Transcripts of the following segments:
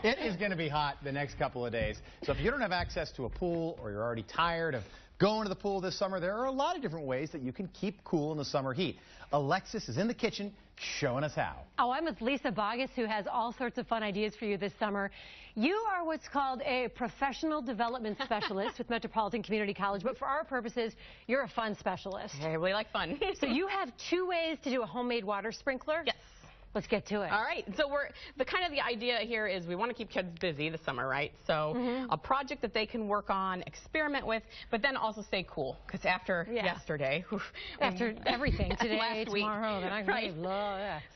It is going to be hot the next couple of days. So if you don't have access to a pool or you're already tired of going to the pool this summer, there are a lot of different ways that you can keep cool in the summer heat. Alexis is in the kitchen showing us how. Oh, I'm with Lisa Boggess, who has all sorts of fun ideas for you this summer. You are what's called a professional development specialist with Metropolitan Community College, but for our purposes, you're a fun specialist. I really like fun. So you have 2 ways to do a homemade water sprinkler? Yes. Let's get to it. All right. So the idea here is we want to keep kids busy this summer, right? So a project that they can work on, experiment with, but then also stay cool. Because after yesterday, after everything today, last week, tomorrow, the next week,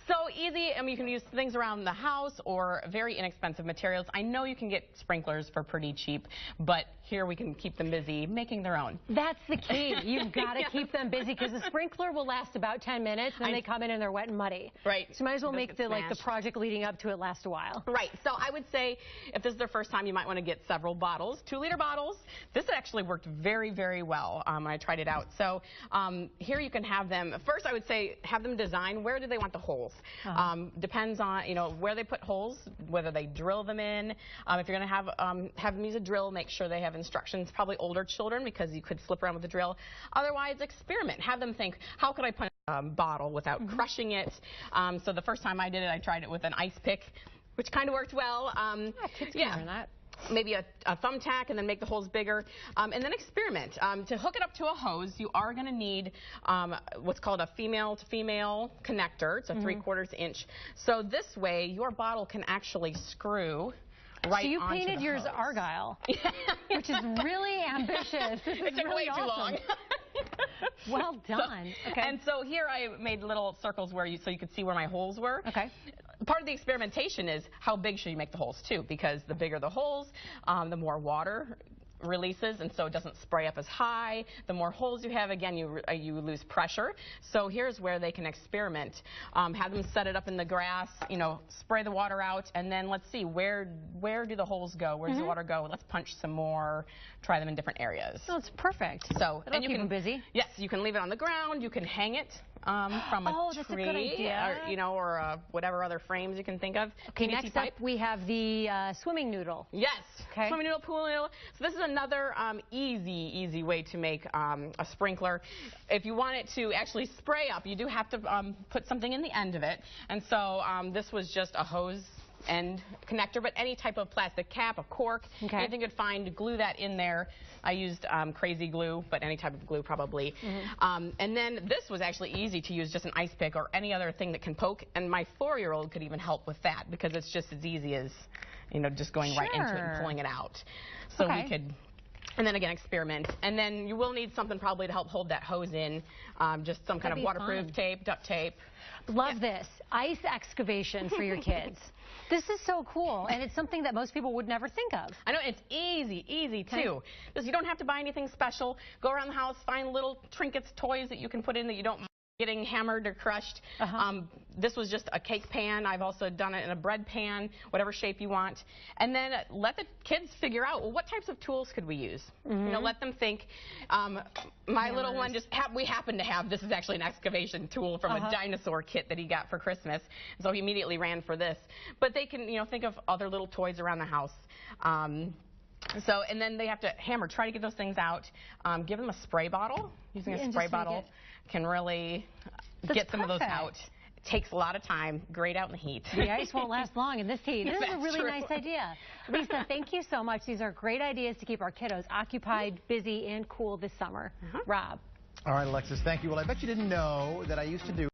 So easy, and you can use things around the house or very inexpensive materials. I know you can get sprinklers for pretty cheap, but here we can keep them busy making their own. That's the key. You've got to keep them busy because the sprinkler will last about 10 minutes, and then they come in and they're wet and muddy. Right. So you might as well make the project leading up to it last a while. Right. So I would say if this is their first time, you might want to get several bottles, 2-liter bottles. This actually worked very, very well when I tried it out. So here you can have them. First, I would say have them design where do they want the holes. Depends on where they put holes, whether they drill them in. If you're going to have them use a drill, make sure they have instructions. Probably older children because you could slip around with the drill. Otherwise, experiment. Have them think, how could I put a bottle without crushing it? So the first time I did it, I tried it with an ice pick, which kind of worked well. Kids can learn that. Maybe a thumbtack and then make the holes bigger, and then experiment. To hook it up to a hose, you are going to need what's called a female-to-female connector. It's a 3/4 inch. So this way, your bottle can actually screw right So you onto painted the yours hose. Argyle, which is really ambitious. This It is took really way too long. Well done. Okay. And so here I made little circles so you could see where my holes were. Okay. Part of the experimentation is how big should you make the holes too, because the bigger the holes, the more water releases, and so it doesn't spray up as high. The more holes you have, again, you lose pressure. So here's where they can experiment. Have them set it up in the grass, spray the water out, and then let's see, where do the holes go? Where does the water go? Let's punch some more, try them in different areas. Oh, it's perfect. So, and you keep them busy. Yes, you can leave it on the ground. You can hang it from a tree, that's a good idea. or whatever other frames you can think of. Okay, next up we have the swimming noodle. Yes, okay. Swimming noodle, pool noodle. So this is another easy way to make a sprinkler. If you want it to actually spray up, you do have to put something in the end of it. And so this was just a hose end connector, but any type of plastic cap, a cork, anything you could find, glue that in there. I used crazy glue, but any type of glue probably. And then this was actually easy to use, just an ice pick or any other thing that can poke, and my 4-year-old could even help with that because it's just as easy as just going right into it and pulling it out. So we could. And then again, experiment. And then you will need something probably to help hold that hose in, just some kind of waterproof tape, duct tape. Love this. Ice excavation for your kids. This is so cool, and it's something that most people would never think of. I know, it's easy too. Because you don't have to buy anything special. Go around the house, find little trinkets, toys that you can put in that you don't mind getting hammered or crushed. This was just a cake pan. I've also done it in a bread pan, whatever shape you want. And then let the kids figure out, well, what types of tools could we use? Let them think. My little one we happen to have, this is actually an excavation tool from a dinosaur kit that he got for Christmas. So he immediately ran for this. But they can, think of other little toys around the house. And then they have to hammer, try to get those things out. Give them a spray bottle. Using a spray bottle can really get some of those out. It takes a lot of time. Great out in the heat. The ice won't last long in this heat. This is a really nice idea. Lisa, thank you so much. These are great ideas to keep our kiddos occupied, busy, and cool this summer. Rob. All right, Alexis, thank you. Well, I bet you didn't know that I used to do